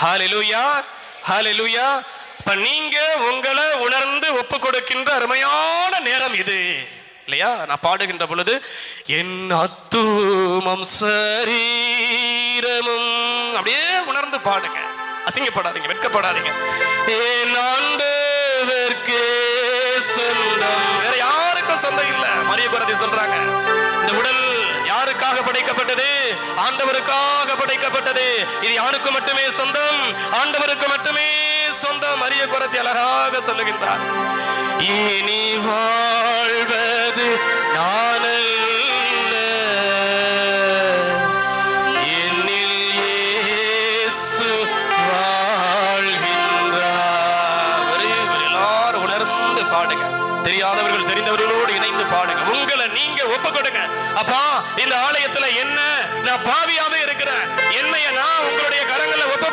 ஹல்லேலூயா, ஹல்லேலூயா. இப்ப நீங்க உங்களை உணர்ந்து ஒப்பு கொடுக்கின்ற அருமையான நேரம் இது இல்லையா? நான் பாடுகின்ற பொழுது என் அத்துமம் சரீரமும் அப்படியே உணர்ந்து பாடுங்க. அசிங்கப்படாதீங்க, வெட்கப்படாதீங்க. என் ஆண்டவர்க்கே சொந்தம், வேற யாருக்கும் சொந்தம் இல்ல. மரிய குரதி சொல்றாங்க, இந்த உடல் யாருக்காக படைக்கப்பட்டது? ஆண்டவருக்காக படைக்கப்பட்டது. இது யாருக்கு மட்டுமே சொந்தம்? ஆண்டவருக்கு மட்டுமே சொந்தம். மரிய குரதி அழகாக சொல்லுகின்றார், இனி வாழ்வது நானல்ல, என்னில் இயேசு வாழ்கின்றார். எல்லாரும் உணர்ந்து பாடுங்க. தெரியாதவர்கள் தெரிந்தவர்களோடு இணைந்து பாடுங்க. உங்களை நீங்க ஒப்பு கொடுங்க. அப்பா, இந்த ஆலயத்துல என்ன நான் பாவியாவே இருக்கிறேன், என்னைய நான் உங்களுடைய கரங்களை ஒப்பு